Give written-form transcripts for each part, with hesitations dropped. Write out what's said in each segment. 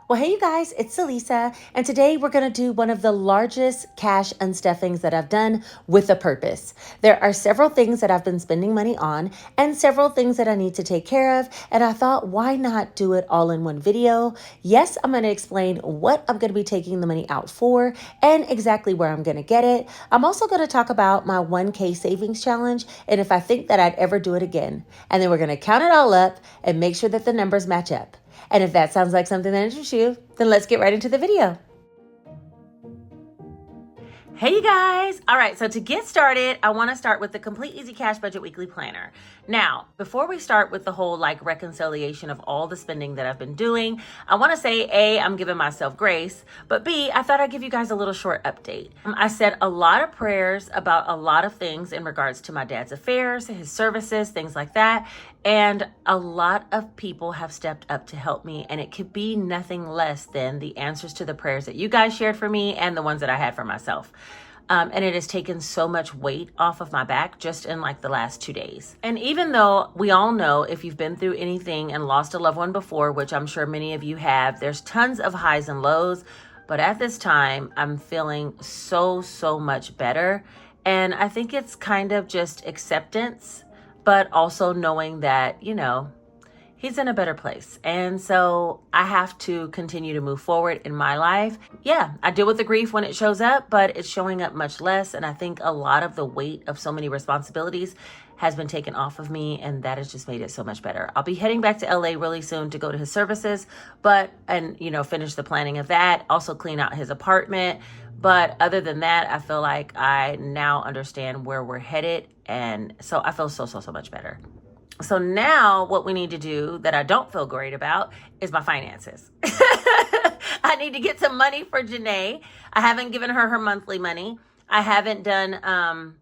Well, hey you guys, it's Elisa, and today we're going to do one of the largest cash unstuffings that I've done with a purpose. There are several things that I've been spending money on and several things that I need to take care of, and I thought, why not do it all in one video? Yes, I'm going to explain what I'm going to be taking the money out for and exactly where I'm going to get it. I'm also going to talk about my 1K savings challenge and if I think that I'd ever do it again. And then we're going to count it all up and make sure that the numbers match up. And if that sounds like something that interests you, then let's get right into the video. Hey you guys. All right, so to get started, I want to start with the Complete Easy Cash Budget Weekly Planner. Now, before we start with the whole reconciliation of all the spending that I've been doing, I want to say A, I'm giving myself grace, but B, I thought I'd give you guys a little short update. I said a lot of prayers about a lot of things in regards to my dad's affairs, his services, things like that. And a lot of people have stepped up to help me, and it could be nothing less than the answers to the prayers that you guys shared for me and the ones that I had for myself. And it has taken so much weight off of my back just in the last 2 days. And even though we all know if you've been through anything and lost a loved one before, which I'm sure many of you have, there's tons of highs and lows. But at this time, I'm feeling so much better. And I think it's kind of just acceptance, but also knowing that, he's in a better place. And so I have to continue to move forward in my life. Yeah, I deal with the grief when it shows up, but it's showing up much less. And I think a lot of the weight of so many responsibilities has been taken off of me, and that has just made it so much better. I'll be heading back to LA really soon to go to his services, and finish the planning of that, also clean out his apartment. But other than that, I feel like I now understand where we're headed. And so I feel so much better. So now what we need to do that I don't feel great about is my finances. I need to get some money for Janae. I haven't given her her monthly money. I haven't done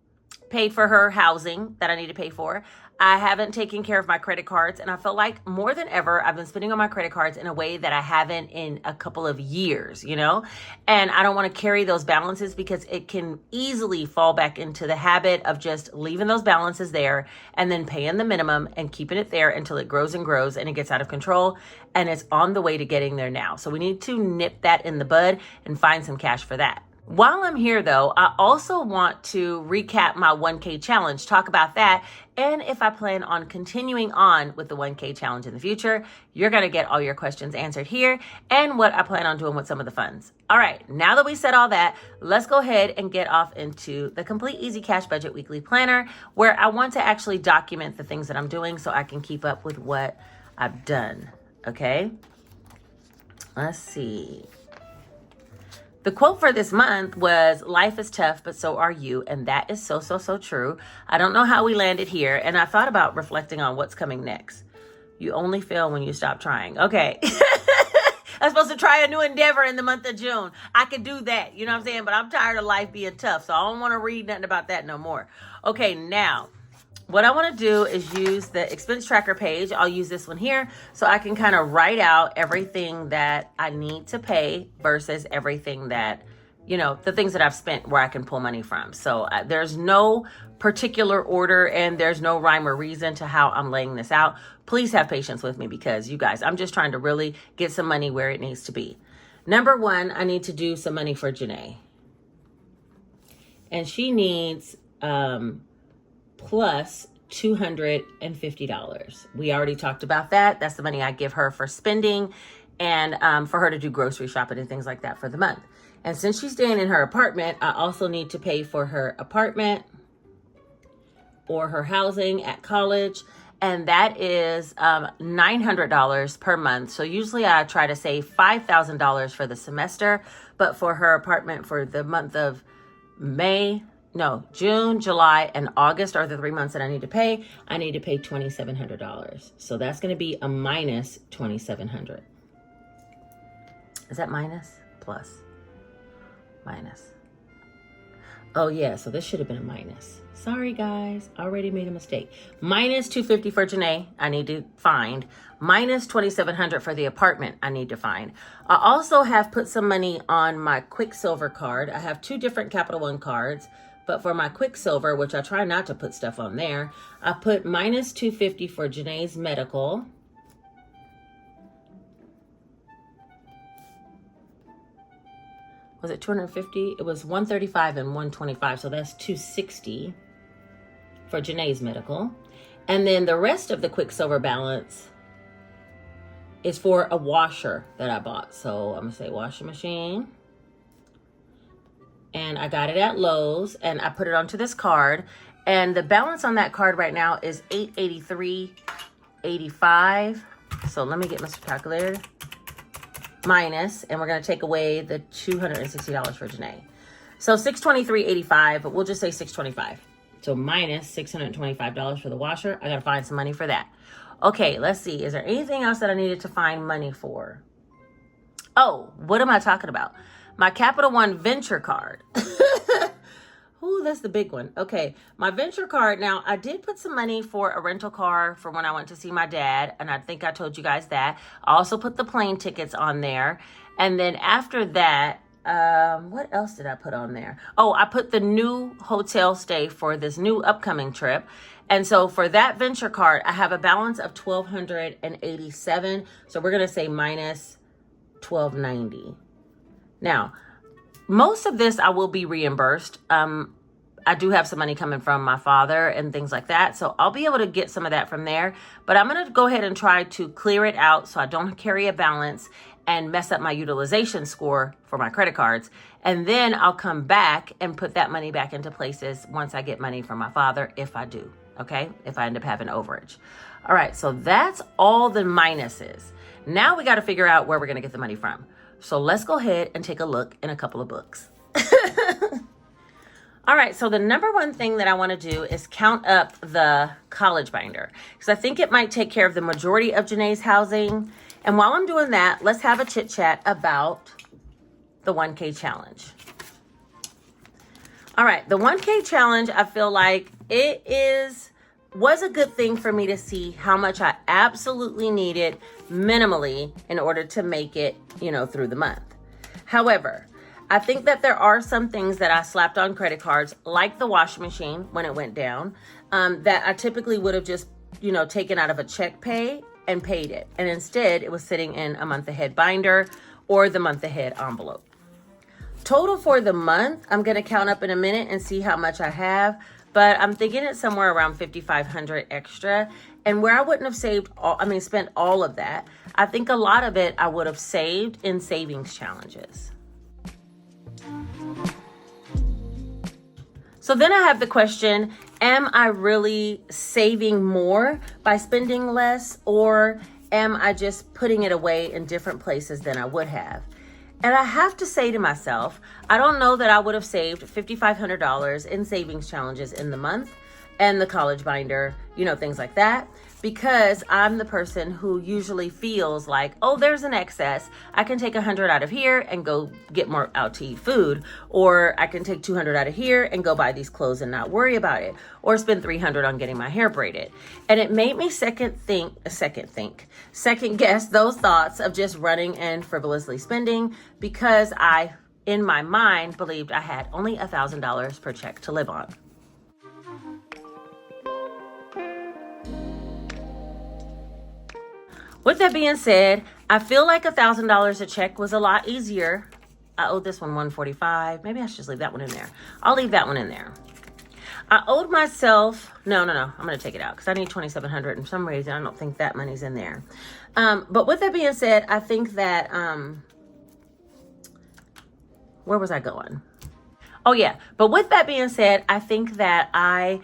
paid for her housing that I need to pay for. I haven't taken care of my credit cards, and I feel like more than ever, I've been spending on my credit cards in a way that I haven't in a couple of years, and I don't want to carry those balances because it can easily fall back into the habit of just leaving those balances there and then paying the minimum and keeping it there until it grows and grows and it gets out of control, and it's on the way to getting there now. So we need to nip that in the bud and find some cash for that. While I'm here, though, I also want to recap my 1K challenge, talk about that, and if I plan on continuing on with the 1K challenge in the future. You're going to get all your questions answered here and what I plan on doing with some of the funds. All right, now that we said all that, let's go ahead and get off into the Complete Easy Cash Budget Weekly Planner, where I want to actually document the things that I'm doing so I can keep up with what I've done, okay? Let's see. The quote for this month was, "Life is tough, but so are you." And that is so true. I don't know how we landed here. And I thought about reflecting on what's coming next. You only fail when you stop trying. Okay. I'm supposed to try a new endeavor in the month of June. I could do that. You know what I'm saying? But I'm tired of life being tough. So I don't want to read nothing about that no more. Okay, now, what I want to do is use the expense tracker page. I'll use this one here so I can kind of write out everything that I need to pay versus everything that, the things that I've spent where I can pull money from. So there's no particular order and there's no rhyme or reason to how I'm laying this out. Please have patience with me because you guys, I'm just trying to really get some money where it needs to be. Number one, I need to do some money for Janae. And she needs plus $250. We already talked about that. That's the money I give her for spending and for her to do grocery shopping and things like that for the month. And since she's staying in her apartment, I also need to pay for her apartment or her housing at college. And that is $900 per month. So usually I try to save $5,000 for the semester, but for her apartment for the month of June, July, and August are the 3 months that I need to pay. I need to pay $2,700. So that's going to be a minus $2,700. Is that minus? Plus? Minus. Oh yeah, so this should have been a minus. Sorry guys, already made a mistake. Minus $250 for Janae, I need to find. Minus $2,700 for the apartment, I need to find. I also have put some money on my Quicksilver card. I have 2 different Capital One cards. But for my Quicksilver, which I try not to put stuff on there, I put minus $250 for Janae's medical. was it 250? It was 135 and 125. So that's 260 for Janae's medical. And then the rest of the Quicksilver balance is for a washer that I bought. So I'm gonna say washing machine. And I got it at Lowe's and I put it onto this card. And the balance on that card right now is $883.85. So let me get my calculator. Minus, and we're gonna take away the $260 for Janae. So $623.85, but we'll just say $625. So minus $625 for the washer. I gotta find some money for that. Okay, let's see. Is there anything else that I needed to find money for? Oh, what am I talking about? My Capital One Venture card. Ooh, that's the big one. Okay, my Venture card. Now, I did put some money for a rental car for when I went to see my dad, and I think I told you guys that. I also put the plane tickets on there. And then after that, what else did I put on there? Oh, I put the new hotel stay for this new upcoming trip. And so for that Venture card, I have a balance of $1,287. So we're going to say minus $1,290. Now, most of this I will be reimbursed. I do have some money coming from my father and things like that. So I'll be able to get some of that from there. But I'm going to go ahead and try to clear it out so I don't carry a balance and mess up my utilization score for my credit cards. And then I'll come back and put that money back into places once I get money from my father, if I do. Okay, if I end up having overage. All right, so that's all the minuses. Now we got to figure out where we're going to get the money from. So let's go ahead and take a look in a couple of books. All right, so the number one thing that I want to do is count up the college binder because I think it might take care of the majority of Janae's housing. And while I'm doing that, let's have a chit chat about the 1K challenge. All right, the 1K challenge, I feel like was a good thing for me to see how much I absolutely needed minimally in order to make it, through the month. However, I think that there are some things that I slapped on credit cards, like the washing machine when it went down, that I typically would have just, taken out of a check pay and paid it. And instead, it was sitting in a month ahead binder or the month ahead envelope. Total for the month, I'm going to count up in a minute and see how much I have, but I'm thinking it's somewhere around $5,500 extra. And where I wouldn't have spent all of that, I think a lot of it I would have saved in savings challenges. So then I have the question, am I really saving more by spending less, or am I just putting it away in different places than I would have? And I have to say to myself, I don't know that I would have saved $5,500 in savings challenges in the month and the college binder, things like that, because I'm the person who usually feels like, oh, there's an excess. I can take 100 out of here and go get more out to eat food, or I can take 200 out of here and go buy these clothes and not worry about it, or spend 300 on getting my hair braided. And it made me second guess those thoughts of just running and frivolously spending, because I, in my mind, believed I had only $1,000 per check to live on. With that being said, I feel like $1,000 a check was a lot easier. I owed this one $145. Maybe I should just leave that one in there. I'll leave that one in there. I owed myself, no. I'm going to take it out because I need $2,700. And for some reason, I don't think that money's in there. But with that being said, I think that, where was I going? Oh yeah. But with that being said, I think that I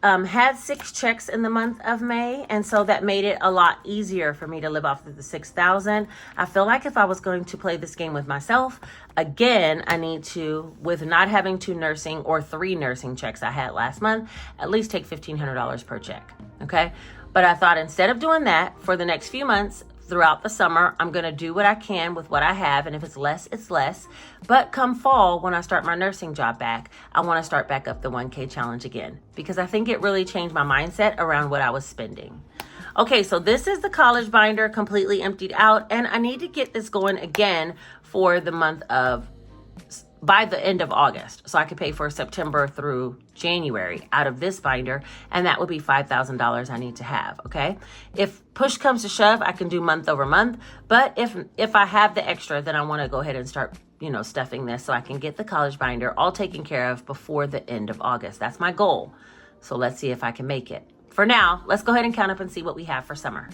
had 6 checks in the month of May, and so that made it a lot easier for me to live off of the $6,000. I feel like if I was going to play this game with myself, again, I need to, with not having 2 nursing or 3 nursing checks I had last month, at least take $1,500 per check, okay? But I thought instead of doing that for the next few months, throughout the summer, I'm going to do what I can with what I have. And if it's less, it's less. But come fall, when I start my nursing job back, I want to start back up the 1K challenge again, because I think it really changed my mindset around what I was spending. Okay, so this is the college binder completely emptied out, and I need to get this going again for the month of by the end of August. So I could pay for September through January out of this binder, and that would be $5,000 I need to have, okay? If push comes to shove, I can do month over month, but if I have the extra, then I wanna go ahead and start, stuffing this so I can get the college binder all taken care of before the end of August. That's my goal. So let's see if I can make it. For now, let's go ahead and count up and see what we have for summer.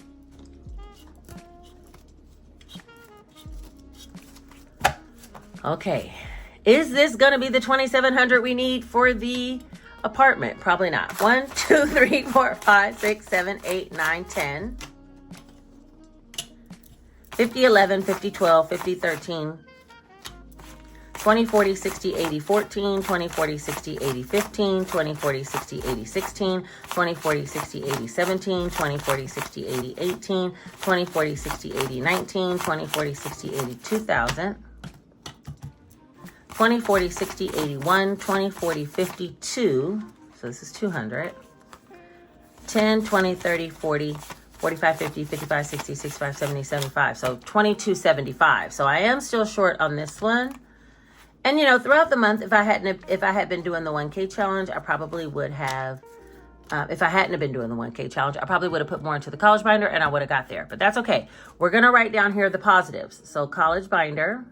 Okay, is this gonna be the $2,700 we need for the apartment? Probably not. 1, 2, 3, 4, 5, 6, 7, 8, 9, 10. 50, 11, 50, 12, 50, 13. 20, 40, 60, 80, 14, 20, 40, 60, 80, 15, 20, 40, 60, 80, 16, 20, 40, 60, 80, 17, 20, 40, 60, 80, 18, 20, 40, 60, 80, 19, 20, 40, 60, 80, 2,000, 20, 40, 60, 81, 20, 40, 52, so this is 200, 10, 20, 30, 40, 45, 50, 55, 60, 65, 70, 75, so 2275. So I am still short on this one. And throughout the month, if I had been doing the 1K challenge, I probably would have, if I hadn't have been doing the 1K challenge, I probably would have put more into the college binder and I would have got there, but that's okay. We're going to write down here the positives. So college binder,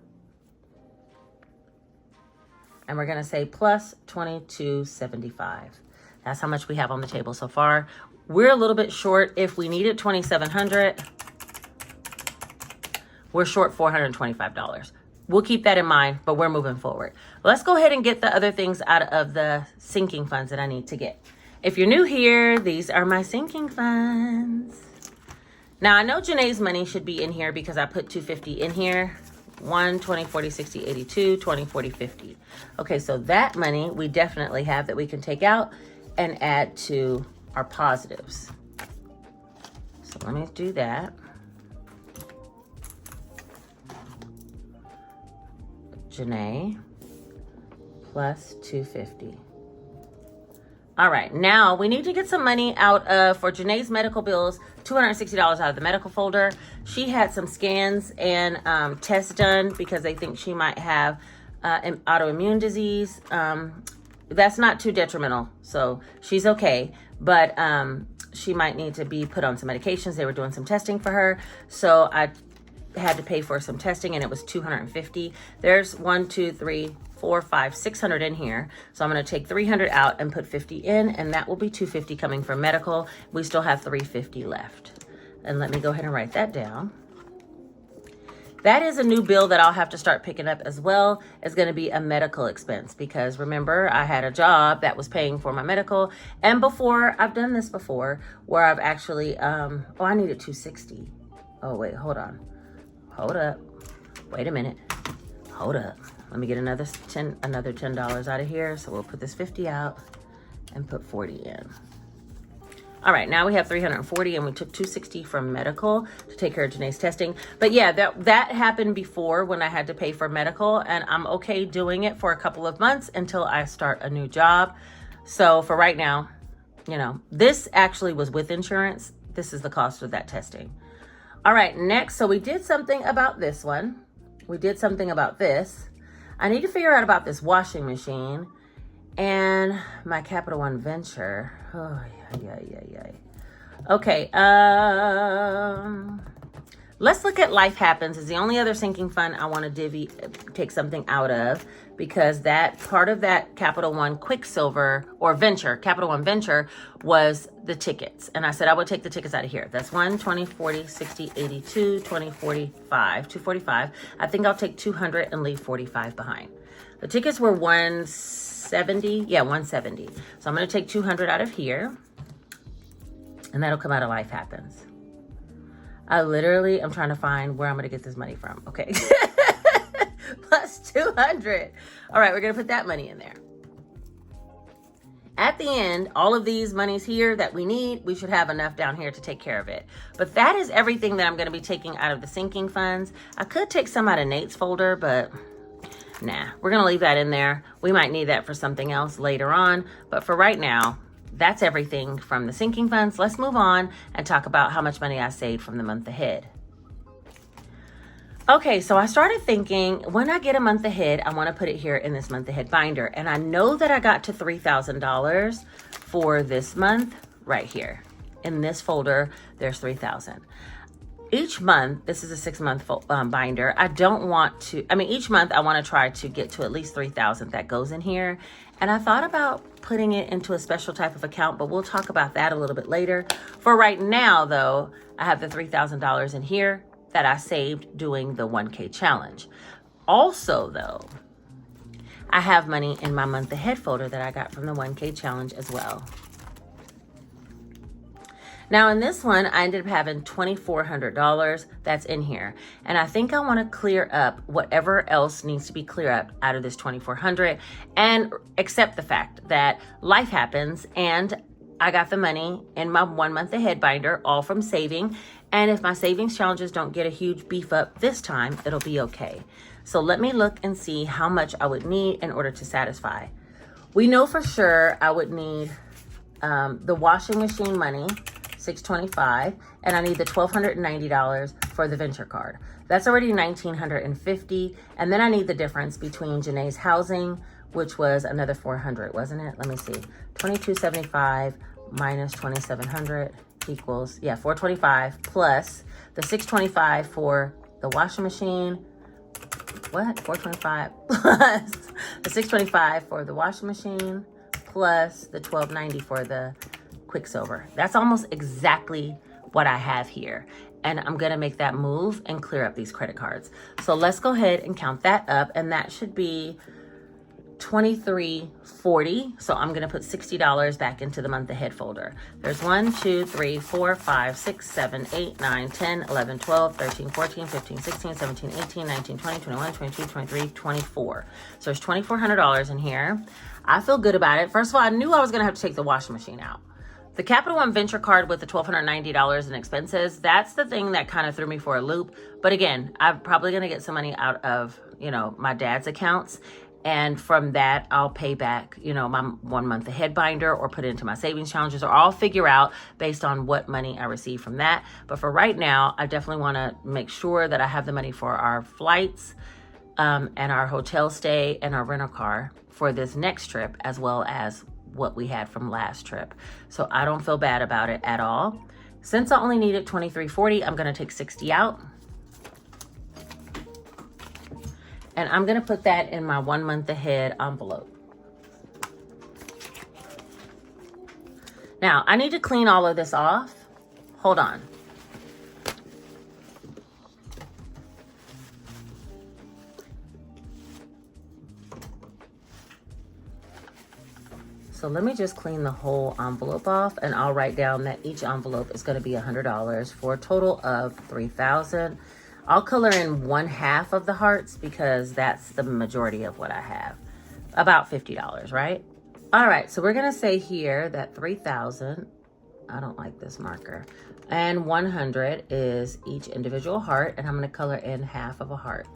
and we're going to say plus 2275. That's how much we have on the table so far. We're a little bit short. If we needed 2,700, we're short $425. We'll keep that in mind, but we're moving forward. Let's go ahead and get the other things out of the sinking funds that I need to get. If you're new here, these are my sinking funds. Now I know Janae's money should be in here because I put 250 in here. 1, 20, 40, 60, 82, 20, 40, 50. Okay, so that money we definitely have that we can take out and add to our positives. So let me do that. Janae plus 250. All right, now we need to get some money out of, for Janae's medical bills, $260 out of the medical folder. She had some scans and tests done because they think she might have an autoimmune disease. That's not too detrimental, so she's okay, but she might need to be put on some medications. They were doing some testing for her, so I had to pay for some testing and it was $250. There's 1, 2, 3, 4, 5, 600 in here. So I'm going to take 300 out and put 50 in, and that will be 250 coming from medical. We still have 350 left. And let me go ahead and write that down. That is a new bill that I'll have to start picking up as well. It's going to be a medical expense because remember, I had a job that was paying for my medical. And before, I've done this before where I've actually, I needed 260. Oh, wait, hold on. Hold up. Wait a minute. Hold up. Let me get another $10 out of here. So we'll put this 50 out and put 40 in. All right, now we have 340 and we took 260 from medical to take care of Janae's testing. But yeah, that happened before when I had to pay for medical, and I'm okay doing it for a couple of months until I start a new job. So for right now, this actually was with insurance. This is the cost of that testing. All right, next, so we did something about this one. We did something about this. I need to figure out about this washing machine and my Capital One venture. Oh, yeah. Okay, let's look at Life Happens. Is the only other sinking fund I want to take something out of, because that part of that Capital One Quicksilver or venture, Capital One venture, was the tickets. And I said I would take the tickets out of here. That's 1, 20, 40, 60, 82, 20, 45, 245. I think I'll take 200 and leave 45 behind. The tickets were 170. Yeah, 170. So I'm going to take 200 out of here. And that'll come out of Life Happens. I'm trying to find where I'm going to get this money from. Okay. Plus 200. All right, we're going to put that money in there. At the end, all of these monies here that we need, we should have enough down here to take care of it. But that is everything that I'm going to be taking out of the sinking funds. I could take some out of Nate's folder, but nah, we're going to leave that in there. We might need that for something else later on. But for right now, that's everything from the sinking funds. Let's move on and talk about how much money I saved from the month ahead. Okay, so I started thinking when I get a month ahead, I want to put it here in this month ahead binder. And I know that I got to $3,000 for this month right here. In this folder, there's 3,000. Each month, this is a 6-month binder. I don't want to, each month I want to try to get to at least 3,000 that goes in here. And I thought about putting it into a special type of account, but we'll talk about that a little bit later. For right now though, I have the $3,000 in here that I saved doing the 1K challenge. Also though, I have money in my month ahead folder that I got from the 1K challenge as well. Now in this one, I ended up having $2,400 that's in here. And I think I want to clear up whatever else needs to be clear up out of this $2,400 and accept the fact that life happens and I got the money in my 1 month ahead binder, all from saving. And if my savings challenges don't get a huge beef up this time, it'll be okay. So let me look and see how much I would need in order to satisfy. We know for sure I would need the washing machine money, $625, and I need the $1,290 for the venture card. That's already $1,950, and then I need the difference between Janae's housing, which was another $400, wasn't it? Let me see. $2,275 minus $2,700 equals, yeah, $425 plus the $625 for the washing machine. What? $425 plus the $625 for the washing machine plus the $1,290 for the Quicksilver. That's almost exactly what I have here. And I'm gonna make that move and clear up these credit cards. So let's go ahead and count that up, and that should be $2,340. So I'm gonna put $60 back into the month ahead folder. There's 1, 2, 3, 4, 5, 6, 7, 8, 9, 10, 11, 12, 13, 14, 15, 16, 17, 18, 19, 20, 21, 22, 23, 24. So there's $2,400 in here. I feel good about it. First of all, I knew I was gonna have to take the washing machine out. The Capital One Venture card with the $1,290 in expenses, that's the thing that kind of threw me for a loop. But again, I'm probably going to get some money out of, my dad's accounts. And from that, I'll pay back, my 1 month ahead binder or put it into my savings challenges, or I'll figure out based on what money I receive from that. But for right now, I definitely want to make sure that I have the money for our flights and our hotel stay and our rental car for this next trip, as well as what we had from last trip. So I don't feel bad about it at all. Since I only needed $2,340, I'm gonna take 60 out. And I'm gonna put that in my 1 month ahead envelope. Now, I need to clean all of this off. Hold on. So let me just clean the whole envelope off, and I'll write down that each envelope is going to be $100 for a total of $3,000. I'll color in 1/2 of the hearts because that's the majority of what I have. About $50, right? All right, so we're going to say here that 3,000, I don't like this marker, and 100 is each individual heart, and I'm going to color in 1/2 of a heart.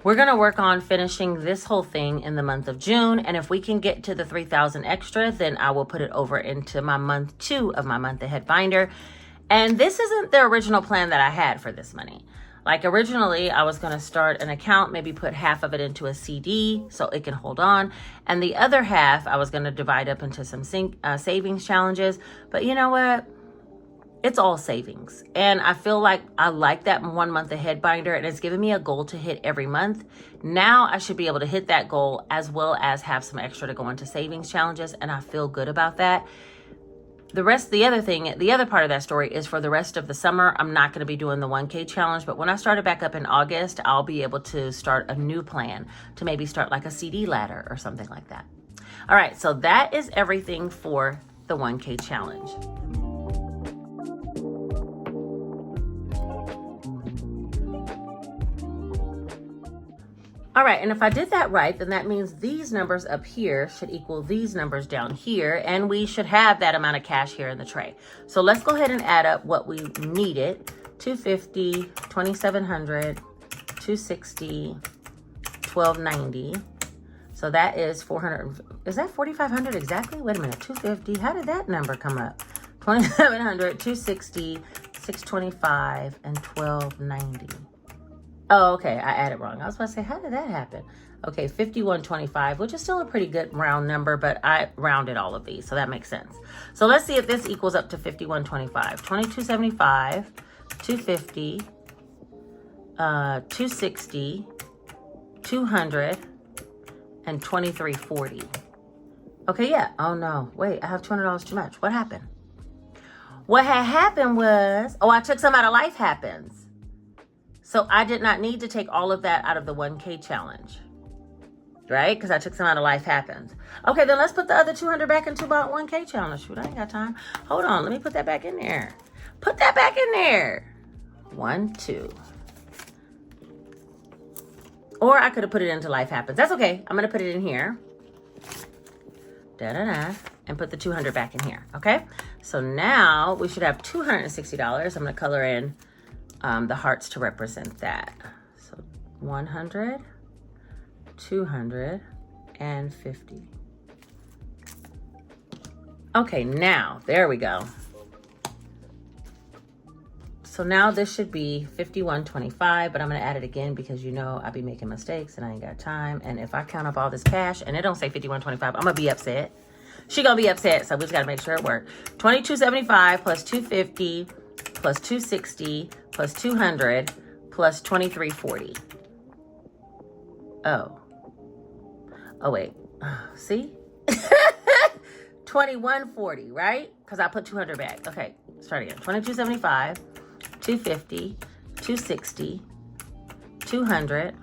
We're gonna work on finishing this whole thing in the month of June, and if we can get to the 3,000 extra, then I will put it over into my month 2 of my month ahead binder. And this isn't the original plan that I had for this money. Like originally, I was gonna start an account, maybe put 1/2 of it into a CD so it can hold on, and the other 1/2 I was gonna divide up into some savings challenges. But you know what? It's all savings. And I feel like I like that 1 month ahead binder, and it's given me a goal to hit every month. Now I should be able to hit that goal as well as have some extra to go into savings challenges, and I feel good about that. The other part of that story is for the rest of the summer, I'm not going to be doing the 1K challenge, but when I started back up in August, I'll be able to start a new plan to maybe start like a CD ladder or something like that. All right, so that is everything for the 1K challenge. All right, and if I did that right, then that means these numbers up here should equal these numbers down here, and we should have that amount of cash here in the tray. So let's go ahead and add up what we needed. 250, 2,700, 260, 1,290. So that is 400. Is that 4,500 exactly? Wait a minute, 250. How did that number come up? 2,700, 260, $625, and $12.90. Oh, okay, I added wrong. I was about to say, how did that happen? Okay, $51.25, which is still a pretty good round number, but I rounded all of these, so that makes sense. So let's see if this equals up to $51.25. $22.75, $250, $260, $200, and $23.40. Okay, yeah. Oh no, wait, I have $200 too much. What happened? What had happened was, oh, I took some out of Life Happens. So I did not need to take all of that out of the 1K challenge, right? Because I took some out of Life Happens. Okay, then let's put the other 200 back into about 1K challenge. Shoot, I ain't got time. Hold on, let me put that back in there. Put that back in there. 1, 2. Or I could have put it into Life Happens. That's okay. I'm going to put it in here. Da-da-da. And put the 200 back in here, okay? So now we should have $260. I'm going to color in the hearts to represent that. So 100, 200, and 50. Okay, now, there we go. So now this should be $51.25, but I'm gonna add it again because you know I be making mistakes and I ain't got time. And if I count up all this cash and it don't say $51.25, I'm gonna be upset. She gonna be upset, so we just gotta make sure it works. $22.75 plus $250 plus $260 plus $200 plus $23.40. Oh wait, see? $21.40, right? Because I put 200 back. Okay, start again. $22.75, $250, $260, $200,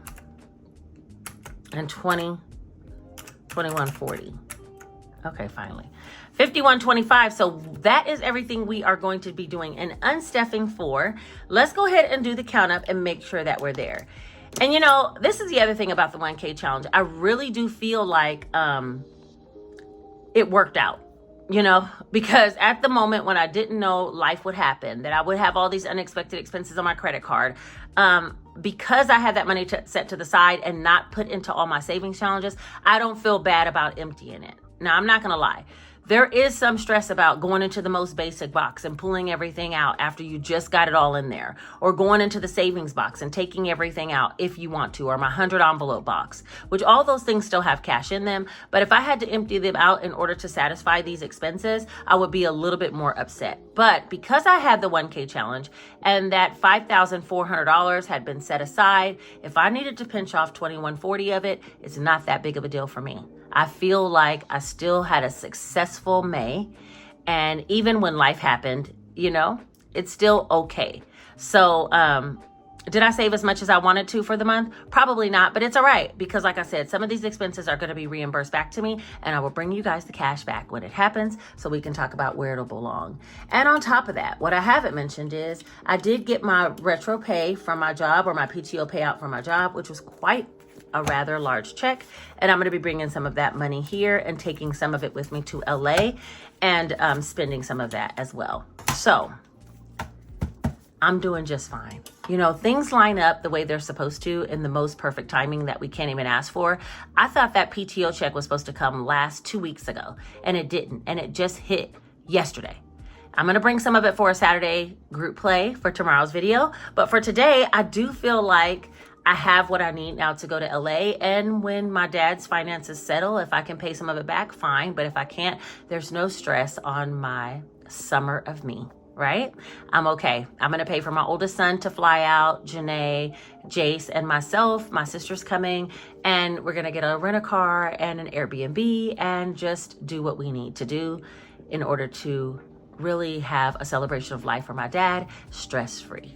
and $21.40. Okay, finally. $51.25. So that is everything we are going to be doing an unstuffing for. Let's go ahead and do the count up and make sure that we're there. And you know, this is the other thing about the 1K challenge. I really do feel like it worked out, you know, because at the moment when I didn't know life would happen, that I would have all these unexpected expenses on my credit card, because I had that money set to the side and not put into all my savings challenges, I don't feel bad about emptying it. Now, I'm not going to lie. There is some stress about going into the most basic box and pulling everything out after you just got it all in there, or going into the savings box and taking everything out if you want to, or my 100 envelope box, which all those things still have cash in them. But if I had to empty them out in order to satisfy these expenses, I would be a little bit more upset. But because I had the 1K challenge and that $5,400 had been set aside, if I needed to pinch off $21.40 of it, it's not that big of a deal for me. I feel like I still had a successful May. And even when life happened, you know, it's still okay. So, did I save as much as I wanted to for the month? Probably not, but it's all right. Because like I said, some of these expenses are going to be reimbursed back to me, and I will bring you guys the cash back when it happens so we can talk about where it'll belong. And on top of that, what I haven't mentioned is I did get my retro pay from my job, or my PTO payout from my job, which was quite a rather large check, and I'm going to be bringing some of that money here and taking some of it with me to LA and spending some of that as well. So I'm doing just fine. You know, things line up the way they're supposed to in the most perfect timing that we can't even ask for. I thought that PTO check was supposed to come last 2 weeks ago, and it didn't, and it just hit yesterday. I'm going to bring some of it for a Saturday group play for tomorrow's video, but for today, I do feel like I have what I need now to go to LA. And when my dad's finances settle, if I can pay some of it back, fine. But if I can't, there's no stress on my summer of me, right? I'm okay. I'm going to pay for my oldest son to fly out, Janae, Jace, and myself. My sister's coming, and we're going to get a rent-a-car and an Airbnb and just do what we need to do in order to really have a celebration of life for my dad, stress-free.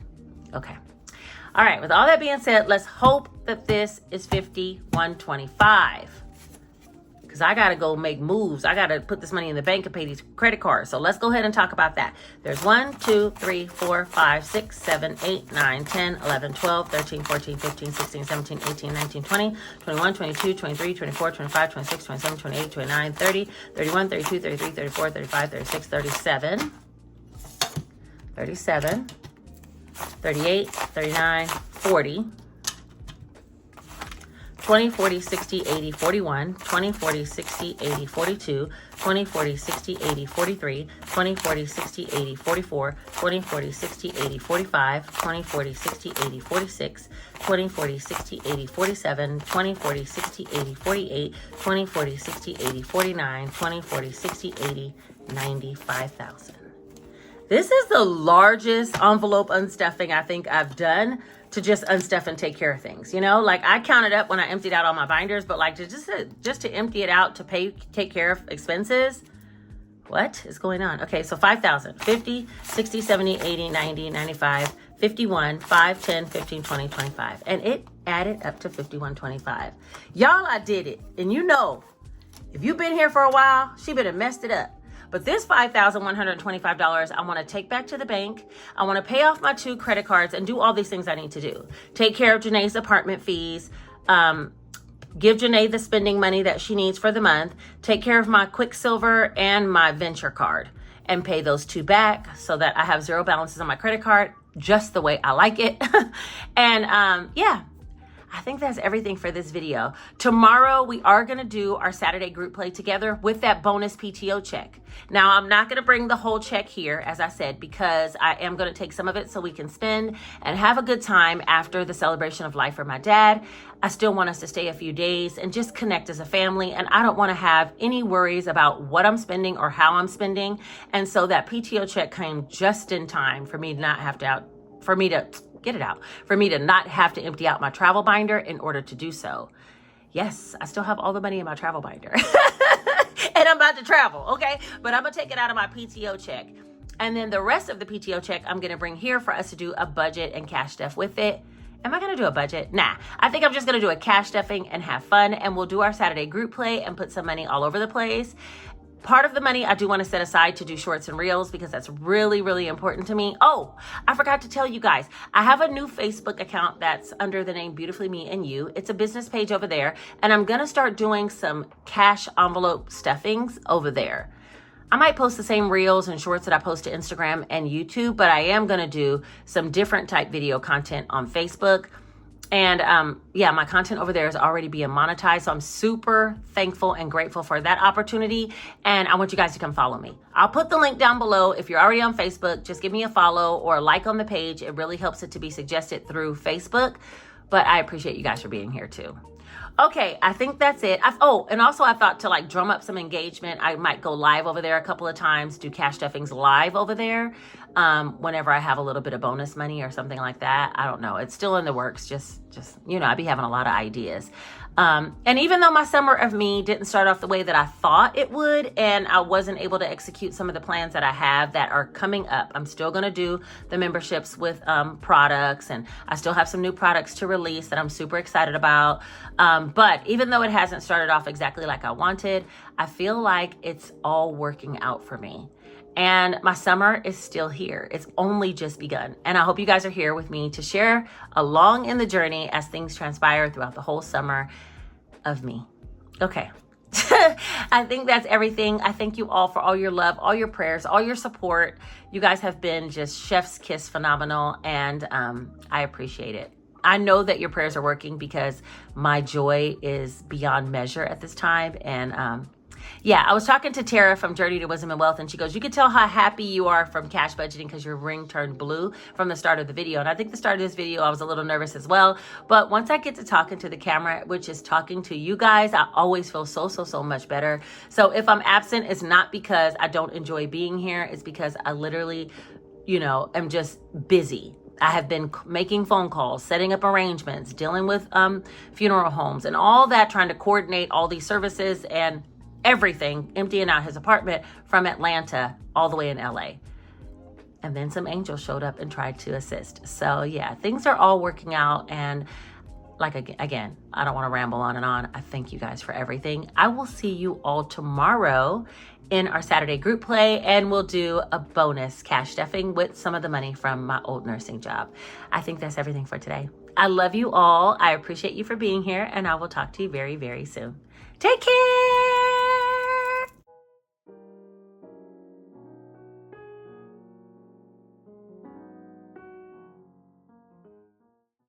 Okay. All right, with all that being said, let's hope that this is $51.25. Because I got to go make moves. I got to put this money in the bank and pay these credit cards. So let's go ahead and talk about that. There's 1, 2, 3, 4, 5, 6, 7, 8, 9, 10, 11, 12, 13, 14, 15, 16, 17, 18, 19, 20, 21, 22, 23, 24, 25, 26, 27, 28, 29, 30, 31, 32, 33, 34, 35, 36, 37, 38, 39, 40, 20, 40, 60, 80, 41, 20, 40, 60, 80, 42, 20, 40, 60, 80, 43, 20, 40, 60, 80, 44, 20, 40, 60, 80, 45, 20, 40, 60, 80, 46, 20, 40, 60, 80, 47, 20, 40, 60, 80, 48, 20, 40, 60, 80, 49, 20, 40, 60, 80, 95,000. This is the largest envelope unstuffing I think I've done to just unstuff and take care of things. You know, like I counted up when I emptied out all my binders, but like just to empty it out to take care of expenses. What is going on? Okay, so 5,000, 50, 60, 70, 80, 90, 95, 51, 5, 10, 15, 20, 25. And it added up to 51.25. Y'all, I did it. And you know, if you've been here for a while, she better messed it up. But this $5,125, I want to take back to the bank. I want to pay off my 2 credit cards and do all these things I need to do. Take care of Janae's apartment fees, give Janae the spending money that she needs for the month, take care of my Quicksilver and my Venture card, and pay those 2 back so that I have 0 balances on my credit card, just the way I like it. And yeah. I think that's everything for this video. Tomorrow, we are going to do our Saturday group play together with that bonus PTO check. Now, I'm not going to bring the whole check here, as I said, because I am going to take some of it so we can spend and have a good time after the celebration of life for my dad. I still want us to stay a few days and just connect as a family. And I don't want to have any worries about what I'm spending or how I'm spending. And so that PTO check came just in time for me to not have to for me to not have to empty out my travel binder in order to do so. Yes, I still have all the money in my travel binder. And I'm about to travel, okay? But I'm gonna take it out of my PTO check. And then the rest of the PTO check, I'm gonna bring here for us to do a budget and cash stuff with it. Am I gonna do a budget? Nah, I think I'm just gonna do a cash stuffing and have fun, and we'll do our Saturday group play and put some money all over the place. Part of the money I do want to set aside to do shorts and reels because that's really, really important to me. Oh, I forgot to tell you guys, I have a new Facebook account that's under the name Beautifully Me and You. It's a business page over there, and I'm going to start doing some cash envelope stuffings over there. I might post the same reels and shorts that I post to Instagram and YouTube, but I am going to do some different type video content on Facebook. And yeah, my content over there is already being monetized. So I'm super thankful and grateful for that opportunity. And I want you guys to come follow me. I'll put the link down below. If you're already on Facebook, just give me a follow or a like on the page. It really helps it to be suggested through Facebook. But I appreciate you guys for being here too. Okay, I think that's it. And also I thought to like drum up some engagement, I might go live over there a couple of times, do cash stuffings live over there whenever I have a little bit of bonus money or something like that. I don't know. It's still in the works. Just you know, I be having a lot of ideas. And even though my summer of me didn't start off the way that I thought it would, and I wasn't able to execute some of the plans that I have that are coming up, I'm still going to do the memberships with products, and I still have some new products to release that I'm super excited about. But even though it hasn't started off exactly like I wanted, I feel like it's all working out for me. And my summer is still here. It's only just begun. And I hope you guys are here with me to share along in the journey as things transpire throughout the whole summer of me. Okay. I think that's everything. I thank you all for all your love, all your prayers, all your support. You guys have been just chef's kiss phenomenal. And I appreciate it. I know that your prayers are working because my joy is beyond measure at this time. And yeah, I was talking to Tara from Journey to Wisdom and Wealth, and she goes, you can tell how happy you are from cash budgeting because your ring turned blue from the start of the video. And I think the start of this video, I was a little nervous as well. But once I get to talking to the camera, which is talking to you guys, I always feel so much better. So if I'm absent, it's not because I don't enjoy being here. It's because I literally, you know, am just busy. I have been making phone calls, setting up arrangements, dealing with funeral homes and all that, trying to coordinate all these services and everything, emptying out his apartment from Atlanta all the way in LA. And then some angels showed up and tried to assist. So yeah, things are all working out. And like, again, I don't want to ramble on and on. I thank you guys for everything. I will see you all tomorrow in our Saturday group play, and we'll do a bonus cash stuffing with some of the money from my old nursing job. I think that's everything for today. I love you all. I appreciate you for being here, and I will talk to you very, very soon. Take care.